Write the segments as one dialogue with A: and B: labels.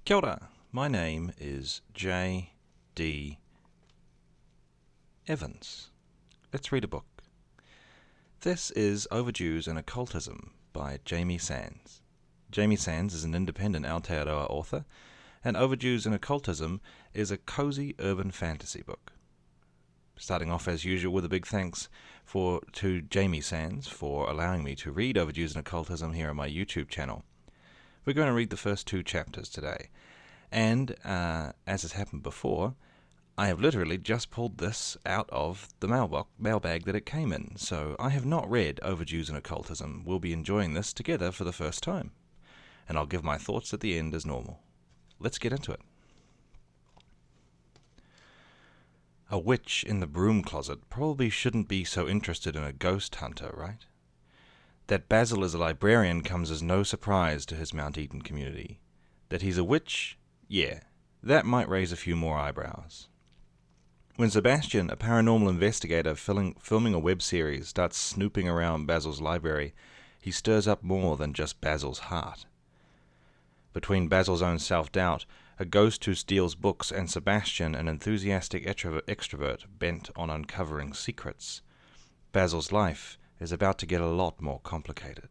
A: Kia ora, my name is J.D. Evans. Let's read a book. This is Overdues and Occultism by Jamie Sands. Jamie Sands is an independent Aotearoa author, and Overdues and Occultism is a cosy urban fantasy book. Starting off as usual with a big thanks to Jamie Sands for allowing me to read Overdues and Occultism here on my YouTube channel. We're going to read the first 2 chapters today, and as has happened before, I have literally just pulled this out of the mailbag that it came in, so I have not read Overdues and Occultism. We'll be enjoying this together for the first time, and I'll give my thoughts at the end as normal. Let's get into it. A witch in the broom closet probably shouldn't be so interested in a ghost hunter, right? That Basil is a librarian comes as no surprise to his Mount Eden community. That he's a witch? Yeah, that might raise a few more eyebrows. When Sebastian, a paranormal investigator filming a web series, starts snooping around Basil's library, he stirs up more than just Basil's heart. Between Basil's own self-doubt, a ghost who steals books, and Sebastian, an enthusiastic extrovert bent on uncovering secrets, Basil's life is about to get a lot more complicated.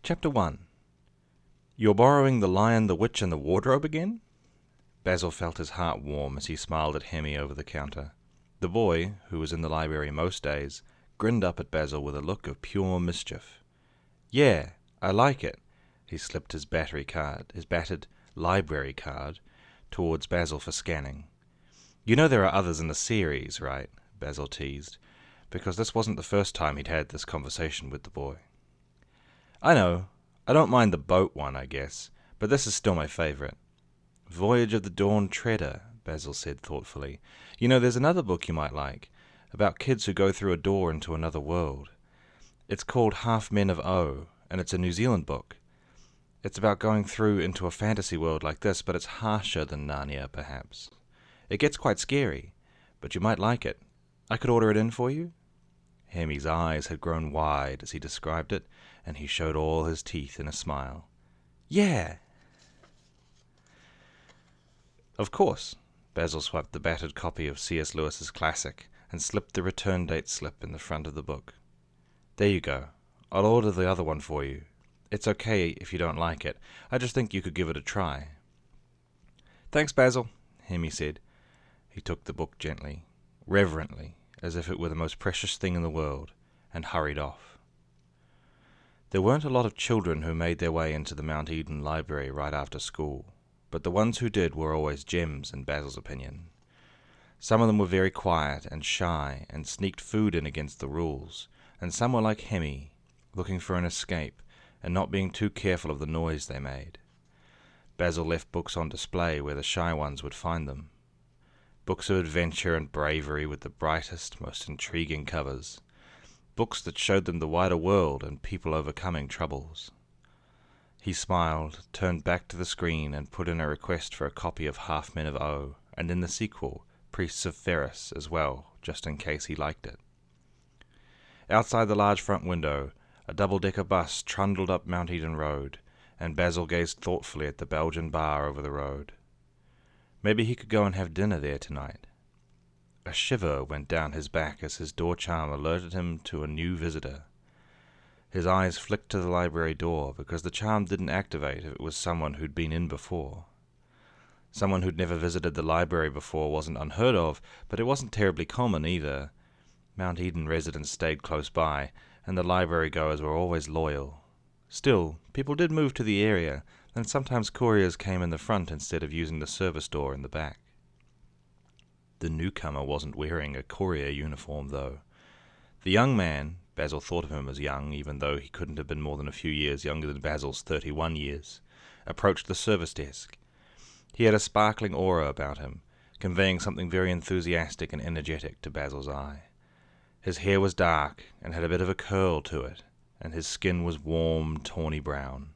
A: Chapter 1. You're borrowing The Lion, the Witch, and the Wardrobe again? Basil felt his heart warm as he smiled at Hemi over the counter. The boy, who was in the library most days, grinned up at Basil with a look of pure mischief. Yeah, I like it. He slipped his battered library card, towards Basil for scanning. You know there are others in the series, right? Basil teased, because this wasn't the first time he'd had this conversation with the boy. I know. I don't mind the boat one, I guess, but this is still my favorite. Voyage of the Dawn Treader, Basil said thoughtfully. You know, there's another book you might like, about kids who go through a door into another world. It's called Half Men of O, and it's a New Zealand book. It's about going through into a fantasy world like this, but it's harsher than Narnia, perhaps. It gets quite scary, but you might like it. I could order it in for you? Hemi's eyes had grown wide as he described it, and he showed all his teeth in a smile. Yeah! Of course. Basil swiped the battered copy of C.S. Lewis's classic and slipped the return date slip in the front of the book. There you go. I'll order the other one for you. It's okay if you don't like it. I just think you could give it a try. Thanks, Basil, Hemi said. He took the book gently, reverently, as if it were the most precious thing in the world, and hurried off. There weren't a lot of children who made their way into the Mount Eden library right after school, but the ones who did were always gems in Basil's opinion. Some of them were very quiet and shy and sneaked food in against the rules, and some were like Hemi, looking for an escape and not being too careful of the noise they made. Basil left books on display where the shy ones would find them. Books of adventure and bravery with the brightest, most intriguing covers. Books that showed them the wider world and people overcoming troubles. He smiled, turned back to the screen, and put in a request for a copy of Half Men of O, and in the sequel, Priests of Ferris as well, just in case he liked it. Outside the large front window, a double-decker bus trundled up Mount Eden Road, and Basil gazed thoughtfully at the Belgian bar over the road. Maybe he could go and have dinner there tonight. A shiver went down his back as his door charm alerted him to a new visitor. His eyes flicked to the library door, because the charm didn't activate if it was someone who'd been in before. Someone who'd never visited the library before wasn't unheard of, but it wasn't terribly common either. Mount Eden residents stayed close by, and the library goers were always loyal. Still, people did move to the area, and sometimes couriers came in the front instead of using the service door in the back. The newcomer wasn't wearing a courier uniform, though. The young man, Basil thought of him as young, even though he couldn't have been more than a few years younger than Basil's 31 years, approached the service desk. He had a sparkling aura about him, conveying something very enthusiastic and energetic to Basil's eye. His hair was dark and had a bit of a curl to it, and his skin was warm, tawny brown.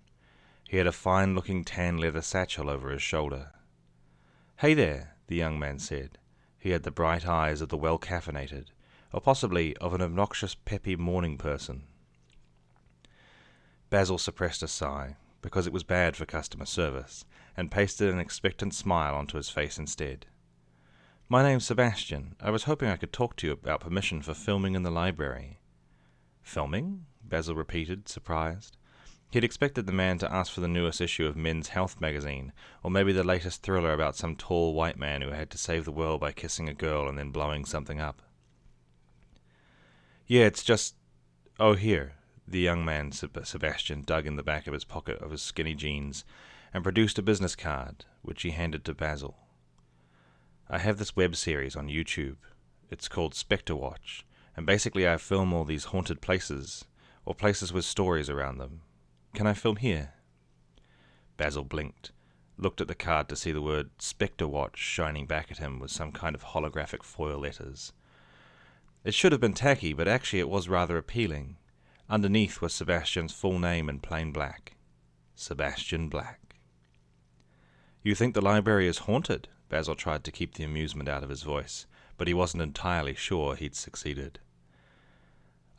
A: He had a fine-looking tan leather satchel over his shoulder. "Hey there," the young man said. He had the bright eyes of the well-caffeinated, or possibly of an obnoxious, peppy morning person. Basil suppressed a sigh, because it was bad for customer service, and pasted an expectant smile onto his face instead. "My name's Sebastian. I was hoping I could talk to you about permission for filming in the library." "Filming?" Basil repeated, surprised. He'd expected the man to ask for the newest issue of Men's Health magazine, or maybe the latest thriller about some tall white man who had to save the world by kissing a girl and then blowing something up. "Yeah, it's just... Oh, here." The young man, Sebastian, dug in the back of his pocket of his skinny jeans and produced a business card, which he handed to Basil. "I have this web series on YouTube. It's called Spectre Watch, and basically I film all these haunted places, or places with stories around them. Can I film here?" Basil blinked, looked at the card to see the word Spectre Watch shining back at him with some kind of holographic foil letters. It should have been tacky, but actually it was rather appealing. Underneath was Sebastian's full name in plain black. Sebastian Black. "You think the library is haunted?" Basil tried to keep the amusement out of his voice, but he wasn't entirely sure he'd succeeded.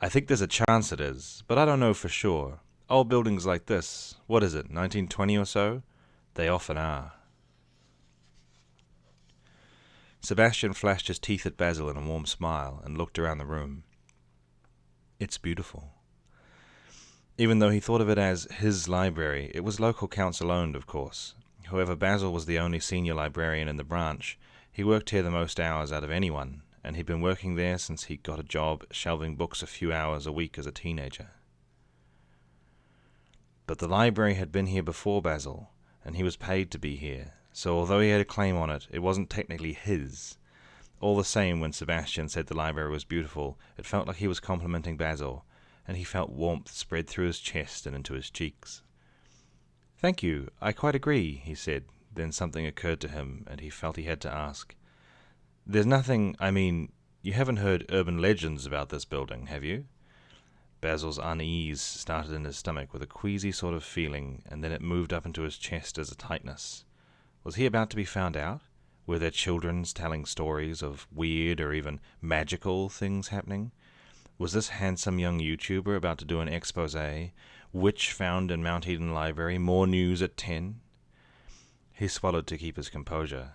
A: "I think there's a chance it is, but I don't know for sure. Old buildings like this, what is it, 1920 or so? They often are." Sebastian flashed his teeth at Basil in a warm smile and looked around the room. "It's beautiful." Even though he thought of it as his library, it was local council-owned, of course. However, Basil was the only senior librarian in the branch. He worked here the most hours out of anyone, and he'd been working there since he got a job shelving books a few hours a week as a teenager. But the library had been here before Basil, and he was paid to be here, so although he had a claim on it, it wasn't technically his. All the same, when Sebastian said the library was beautiful, it felt like he was complimenting Basil, and he felt warmth spread through his chest and into his cheeks. "Thank you, I quite agree," he said. Then something occurred to him, and he felt he had to ask. "There's nothing, you haven't heard urban legends about this building, have you?" Basil's unease started in his stomach with a queasy sort of feeling, and then it moved up into his chest as a tightness. Was he about to be found out? Were there children telling stories of weird or even magical things happening? Was this handsome young YouTuber about to do an expose? Witch found in Mount Eden Library, more news at 10? He swallowed to keep his composure.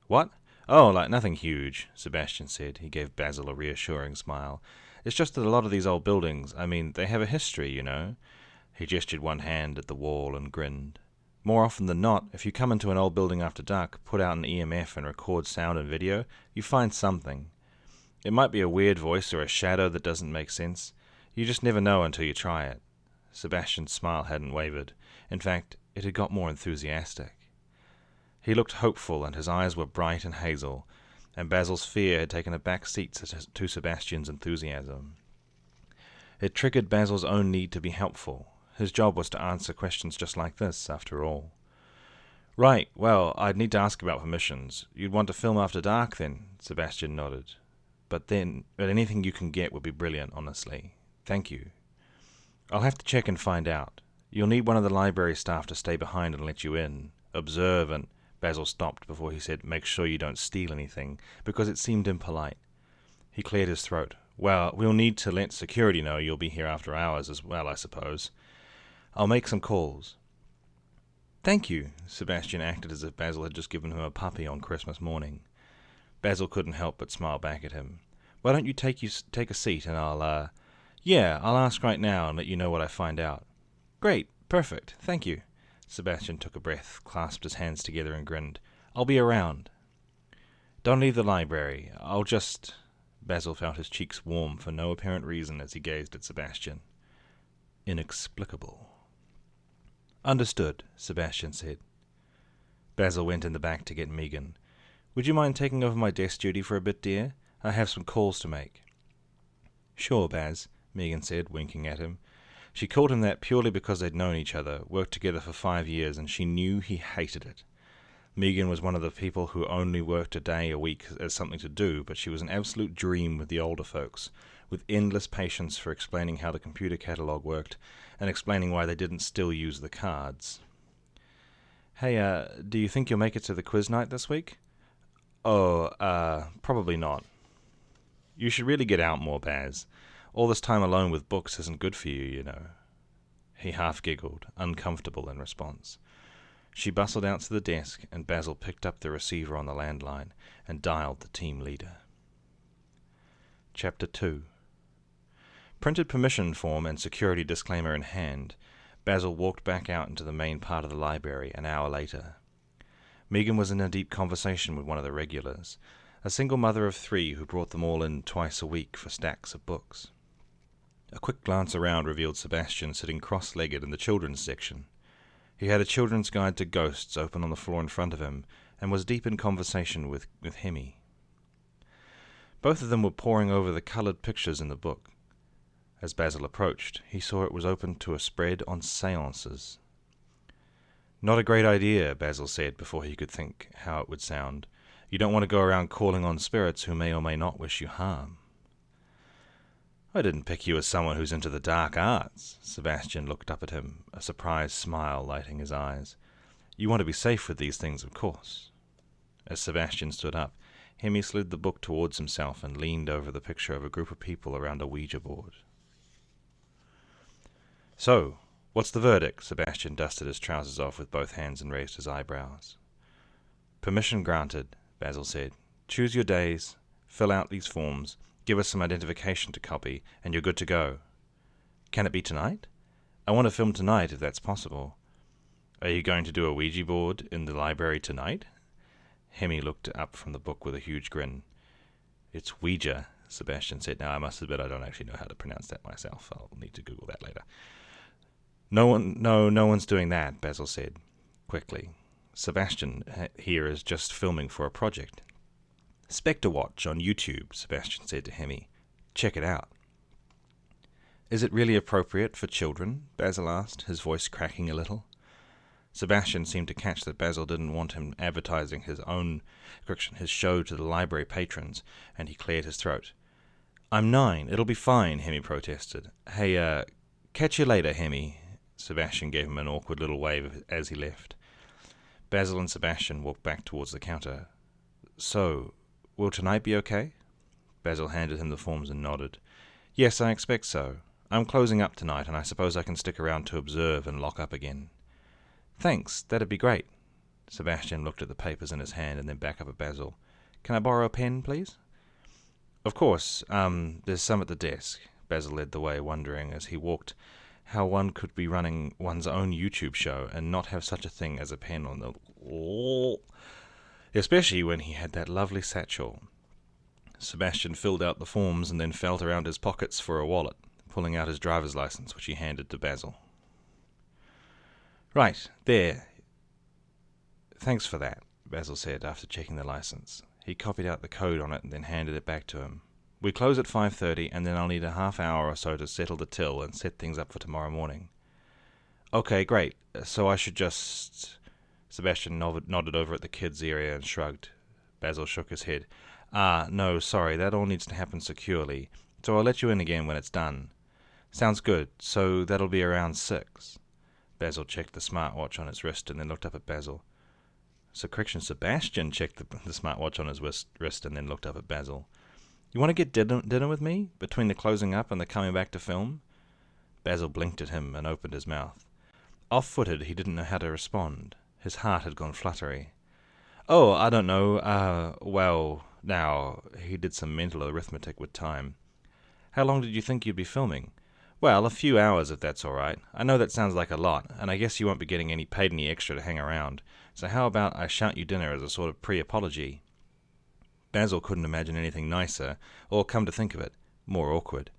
A: "What? Oh, like nothing huge," Sebastian said. He gave Basil a reassuring smile. "It's just that a lot of these old buildings, they have a history, you know." He gestured one hand at the wall and grinned. "More often than not, if you come into an old building after dark, put out an EMF and record sound and video, you find something. It might be a weird voice or a shadow that doesn't make sense. You just never know until you try it." Sebastian's smile hadn't wavered. In fact, it had got more enthusiastic. He looked hopeful, and his eyes were bright and hazel, and Basil's fear had taken a back seat to Sebastian's enthusiasm. It triggered Basil's own need to be helpful. His job was to answer questions just like this, after all. "Right, well, I'd need to ask about permissions. You'd want to film after dark, then?" Sebastian nodded. But anything you can get would be brilliant, honestly. Thank you." "I'll have to check and find out. You'll need one of the library staff to stay behind and let you in. Observe and..." Basil stopped before he said, "Make sure you don't steal anything," because it seemed impolite. He cleared his throat. "Well, we'll need to let security know you'll be here after hours as well, I suppose. I'll make some calls." "Thank you." Sebastian acted as if Basil had just given him a puppy on Christmas morning. Basil couldn't help but smile back at him. "Why don't you take a seat and I'll ask right now and let you know what I find out." "Great, perfect, thank you." Sebastian took a breath, clasped his hands together and grinned. "I'll be around." "Don't leave the library. I'll just..." Basil felt his cheeks warm for no apparent reason as he gazed at Sebastian. Inexplicable. "Understood," Sebastian said. Basil went in the back to get Megan. "Would you mind taking over my desk duty for a bit, dear? I have some calls to make." "Sure, Baz," Megan said, winking at him. She called him that purely because they'd known each other, worked together for 5 years, and she knew he hated it. Megan was one of the people who only worked a day a week as something to do, but she was an absolute dream with the older folks, with endless patience for explaining how the computer catalog worked, and explaining why they didn't still use the cards. "Hey, do you think you'll make it to the quiz night this week?" Probably not. You should really get out more, Baz. All this time alone with books isn't good for you, you know. He half giggled, uncomfortable in response. She bustled out to the desk, and Basil picked up the receiver on the landline and dialed the team leader. Chapter 2. Printed permission form and security disclaimer in hand, Basil walked back out into the main part of the library an hour later. Megan was in a deep conversation with one of the regulars, a single mother of 3 who brought them all in twice a week for stacks of books. A quick glance around revealed Sebastian sitting cross-legged in the children's section. He had a children's guide to ghosts open on the floor in front of him, and was deep in conversation with Hemi. Both of them were poring over the coloured pictures in the book. As Basil approached, he saw it was open to a spread on seances. Not a great idea, Basil said before he could think how it would sound. You don't want to go around calling on spirits who may or may not wish you harm. I didn't pick you as someone who's into the dark arts. Sebastian looked up at him, a surprised smile lighting his eyes. You want to be safe with these things, of course. As Sebastian stood up, Hemi slid the book towards himself and leaned over the picture of a group of people around a Ouija board. So, what's the verdict? Sebastian dusted his trousers off with both hands and raised his eyebrows. Permission granted, Basil said. Choose your days, fill out these forms, give us some identification to copy, and you're good to go. Can it be tonight? I want to film tonight, if that's possible. Are you going to do a Ouija board in the library tonight? Hemi looked up from the book with a huge grin. It's Ouija, Sebastian said. Now, I must admit I don't actually know how to pronounce that myself. I'll need to Google that later. No one's doing that, Basil said, quickly. Sebastian here is just filming for a project. Spectre Watch on YouTube, Sebastian said to Hemi. Check it out. Is it really appropriate for children? Basil asked, his voice cracking a little. Sebastian seemed to catch that Basil didn't want him advertising his show to the library patrons, and he cleared his throat. I'm 9. It'll be fine, Hemi protested. Hey, catch you later, Hemi. Sebastian gave him an awkward little wave as he left. Basil and Sebastian walked back towards the counter. So, will tonight be okay? Basil handed him the forms and nodded. Yes, I expect so. I'm closing up tonight, and I suppose I can stick around to observe and lock up again. Thanks, that'd be great. Sebastian looked at the papers in his hand and then back up at Basil. Can I borrow a pen, please? Of course. There's some at the desk. Basil led the way, wondering as he walked how one could be running one's own YouTube show and not have such a thing as a pen on the... Especially when he had that lovely satchel. Sebastian filled out the forms and then felt around his pockets for a wallet, pulling out his driver's license, which he handed to Basil. Right, there. Thanks for that, Basil said after checking the license. He copied out the code on it and then handed it back to him. We close at 5:30, and then I'll need a half hour or so to settle the till and set things up for tomorrow morning. Okay, great. So I should just... Sebastian nodded over at the kids' area and shrugged. Basil shook his head. No, sorry, that all needs to happen securely, so I'll let you in again when it's done. Sounds good, so that'll be around 6. Basil checked the smartwatch on his wrist and then looked up at Basil. Sebastian checked the smartwatch on his wrist and then looked up at Basil. You want to get dinner with me, between the closing up and the coming back to film? Basil blinked at him and opened his mouth. Off-footed, he didn't know how to respond. His heart had gone fluttery. Oh, I don't know, well, now, he did some mental arithmetic with time. How long did you think you'd be filming? Well, a few hours, if that's all right. I know that sounds like a lot, and I guess you won't be getting paid any extra to hang around, so how about I shout you dinner as a sort of pre-apology? Basil couldn't imagine anything nicer, or, come to think of it, more awkward.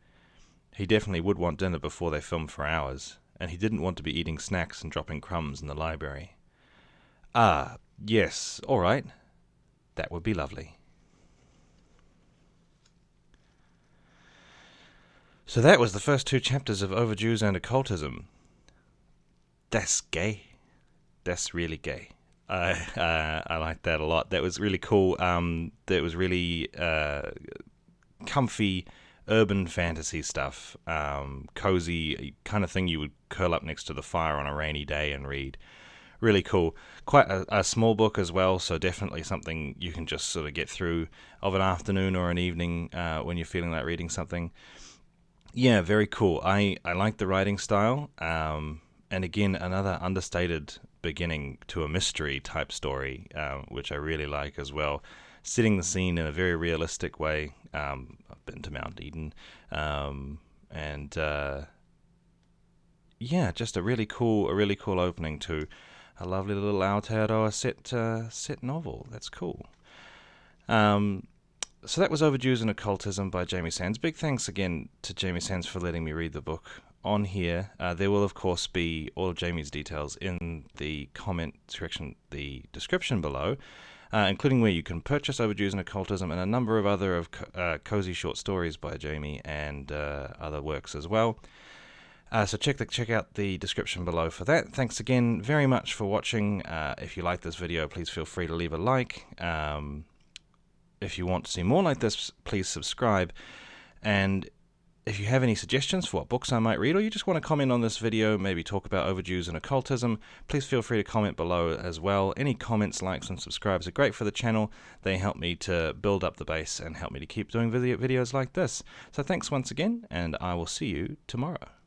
A: He definitely would want dinner before they filmed for hours, and he didn't want to be eating snacks and dropping crumbs in the library. Yes, all right. That would be lovely. So that was the first 2 chapters of Overdues and Occultism. That's gay. That's really gay. I liked that a lot. That was really cool. That was really comfy, urban fantasy stuff. Cozy, kind of thing you would curl up next to the fire on a rainy day and read. Really cool. Quite a small book as well, so definitely something you can just sort of get through of an afternoon or an evening when you're feeling like reading something. Yeah, very cool. I like the writing style. And again, another understated beginning to a mystery type story, which I really like as well. Setting the scene in a very realistic way. I've been to Mount Eden. And yeah, just a really cool opening to a lovely little Aotearoa set novel. That's cool. So that was Overdues and Occultism by Jamie Sands. Big thanks again to Jamie Sands for letting me read the book on here. There will, of course, be all of Jamie's details in the comment section, the description below, including where you can purchase Overdues and Occultism and a number of other cozy short stories by Jamie and other works as well. So check out the description below for that. Thanks again very much for watching. If you like this video, please feel free to leave a like. If you want to see more like this, please subscribe. And if you have any suggestions for what books I might read, or you just want to comment on this video, maybe talk about Overdues and Occultism, please feel free to comment below as well. Any comments, likes, and subscribes are great for the channel. They help me to build up the base and help me to keep doing videos like this. So thanks once again, and I will see you tomorrow.